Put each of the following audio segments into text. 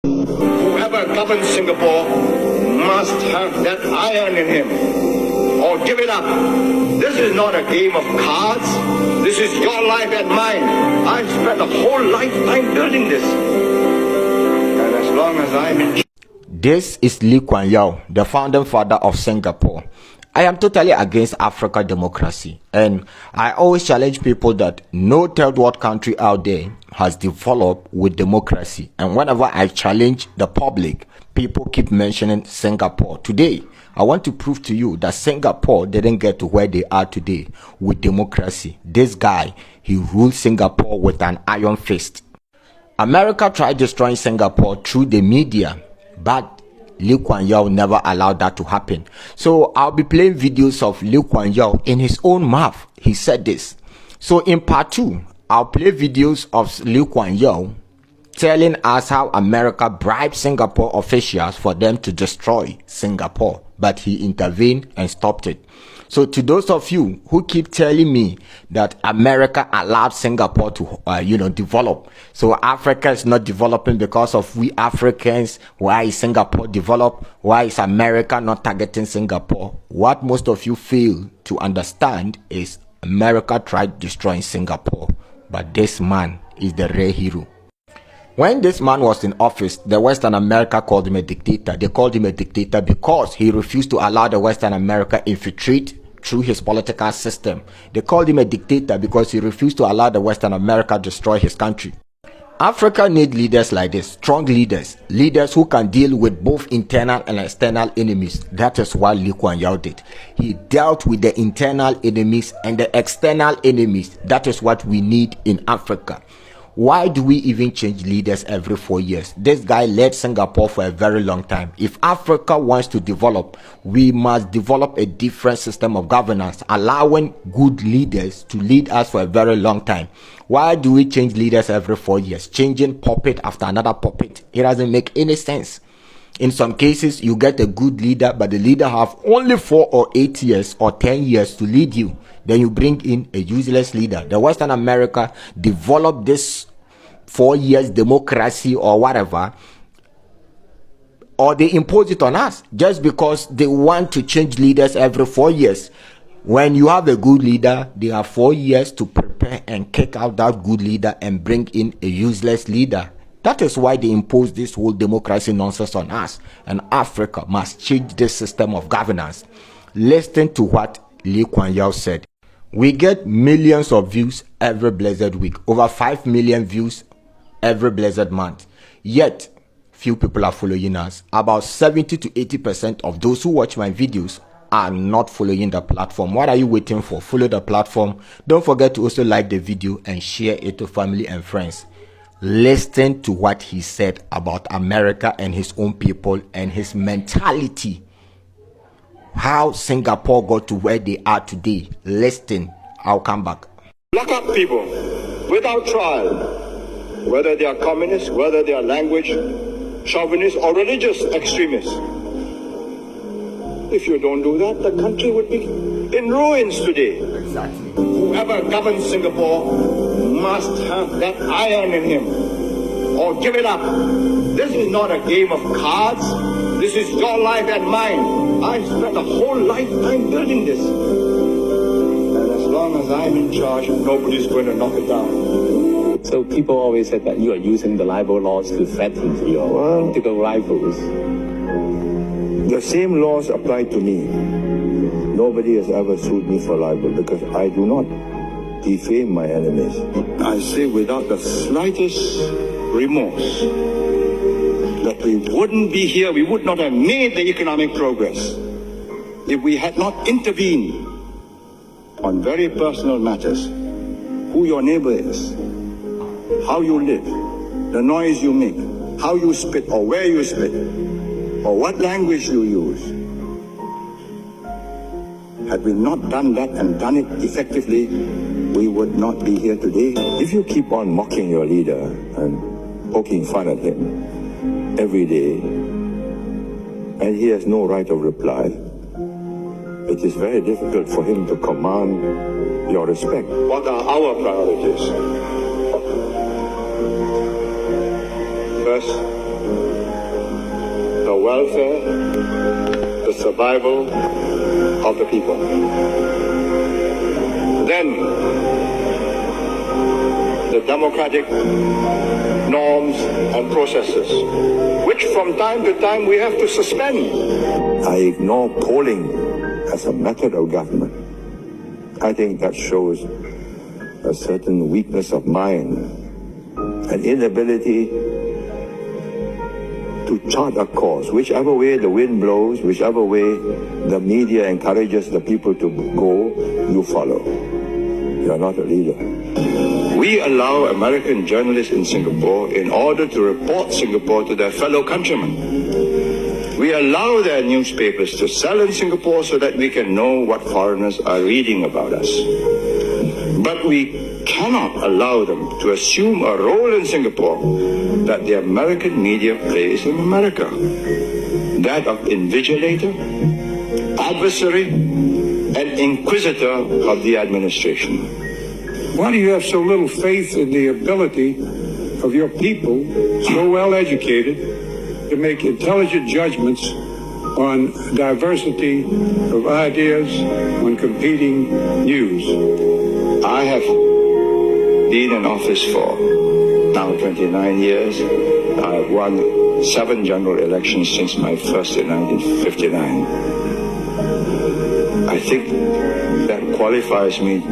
Whoever governs Singapore must have that iron in him, or give it up. This is not a game of cards. This is your life and mine. I've spent a whole lifetime building this. And as long as I'm in... This is Kuan Yew, the founding father of Singapore. I am totally against African democracy, and I always challenge people that no third world country out there has developed with democracy. And whenever I challenge the public, people keep mentioning Singapore. Today, I want to prove to you that Singapore didn't get to where they are today with democracy. This guy, he ruled Singapore with an iron fist. America tried destroying Singapore through the media, but Kuan Yew never allowed that to happen. So I'll be playing videos of Kuan Yew in his own mouth. He said this. So in part 2, I'll play videos of Kuan Yew telling us how America bribed Singapore officials for them to destroy Singapore, but he intervened and stopped it. So to those of you who keep telling me that America allowed Singapore to develop, so Africa is not developing because of we Africans, why is Singapore developed? Why is America not targeting Singapore? What most of you fail to understand is America tried destroying Singapore, but this man is the real hero. When this man was in office, the Western America called him a dictator. They called him a dictator because he refused to allow the Western America infiltrate through his political system. They called him a dictator because he refused to allow the Western America destroy his country. Africa needs leaders like this, strong leaders who can deal with both internal and external enemies. That is what Kuan Yew did. He dealt with the internal enemies and the external enemies. That is what we need in Africa. Why do we even change leaders every 4 years? This guy led Singapore for a very long time. If Africa wants to develop, we must develop a different system of governance, allowing good leaders to lead us for a very long time. Why do we change leaders every 4 years? Changing puppet after another puppet. It doesn't make any sense. In some cases, you get a good leader, but the leader have only 4 or 8 years or 10 years to lead you. Then you bring in a useless leader. The Western America developed this 4 years democracy or whatever, or they impose it on us just because they want to change leaders every 4 years. When you have a good leader, they have 4 years to prepare and kick out that good leader and bring in a useless leader. That is why they impose this whole democracy nonsense on us, and Africa must change this system of governance. Listen to what Kuan Yew said. We get millions of views every blessed week, over 5 million views every blessed month. Yet, few people are following us. About 70 to 80% of those who watch my videos are not following the platform. What are you waiting for? Follow the platform. Don't forget to also like the video and share it to family and friends. Listen to what he said about America and his own people and his mentality. How Singapore got to where they are today. Listen, I'll come back. Lock up people without trial, whether they are communists, whether they are language chauvinists or religious extremists. If you don't do that, the country would be in ruins today. Exactly. Whoever governs Singapore must have that iron in him, or give it up. This is not a game of cards. This is your life and mine. I spent a whole lifetime building this. And as long as I'm in charge, nobody's going to knock it down. So people always said that you are using the libel laws to threaten your political rivals. The same laws apply to me. Nobody has ever sued me for libel because I do not defame my enemies. I say without the slightest remorse that we wouldn't be here, we would not have made the economic progress if we had not intervened on very personal matters. Who your neighbor is, how you live, the noise you make, how you spit or where you spit, or what language you use. Had we not done that and done it effectively, we would not be here today. If you keep on mocking your leader and poking fun at him every day, and he has no right of reply, it is very difficult for him to command your respect. What are our priorities? First, the welfare, the survival of the people. Then, the democratic norms and processes, which from time to time we have to suspend. I ignore polling as a method of government. I think that shows a certain weakness of mind, an inability to chart a course. Whichever way the wind blows, whichever way the media encourages the people to go, you follow. You are not a leader. We allow American journalists in Singapore in order to report Singapore to their fellow countrymen. We allow their newspapers to sell in Singapore so that we can know what foreigners are reading about us. But we cannot allow them to assume a role in Singapore that the American media plays in America. That of invigilator, adversary, and inquisitor of the administration. Why do you have so little faith in the ability of your people, so well educated, to make intelligent judgments on diversity of ideas, on competing views? I have been in office for now 29 years. I have won 7 general elections since my first in 1959. I think that qualifies me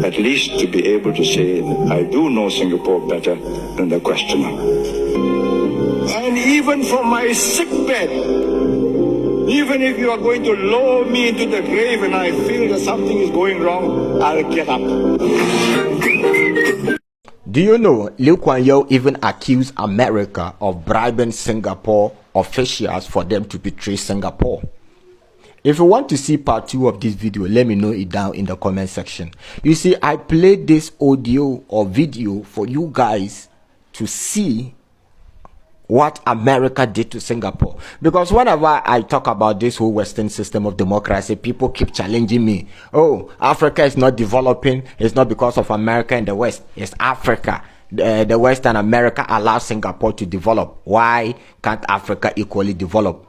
at least to be able to say I do know Singapore better than the questioner. And even from my sick bed, even if you are going to lower me into the grave and I feel that something is going wrong, I'll get up. Do you know Kuan Yew even accused America of bribing Singapore officials for them to betray Singapore? If you want to see part 2 of this video, let me know it down in the comment section. You see, I played this audio or video for you guys to see what America did to Singapore. Because whenever I talk about this whole Western system of democracy, people keep challenging me. Oh, Africa is not developing. It's not because of America and the West. It's Africa. The West and America allow Singapore to develop. Why can't Africa equally develop?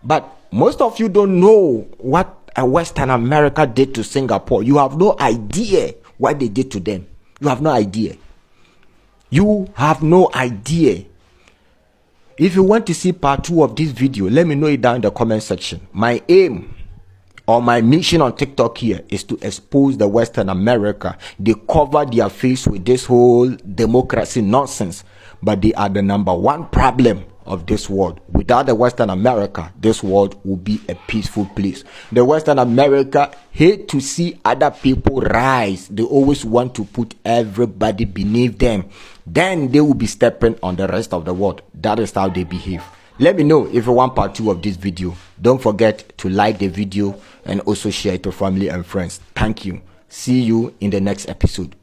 But most of you don't know what Western America did to Singapore. You have no idea what they did to them. You have no idea. You have no idea. If you want to see part 2 of this video, let me know it down in the comment section. My aim or my mission on TikTok here is to expose the Western America. They cover their face with this whole democracy nonsense, but they are the #1 problem of this world. Without the Western America, this world will be a peaceful place. The Western America hate to see other people rise. They always want to put everybody beneath them. Then they will be stepping on the rest of the world. That is how they behave. Let me know if you want part 2 of this video. Don't forget to like the video and also share it to family and friends. Thank you. See you in the next episode.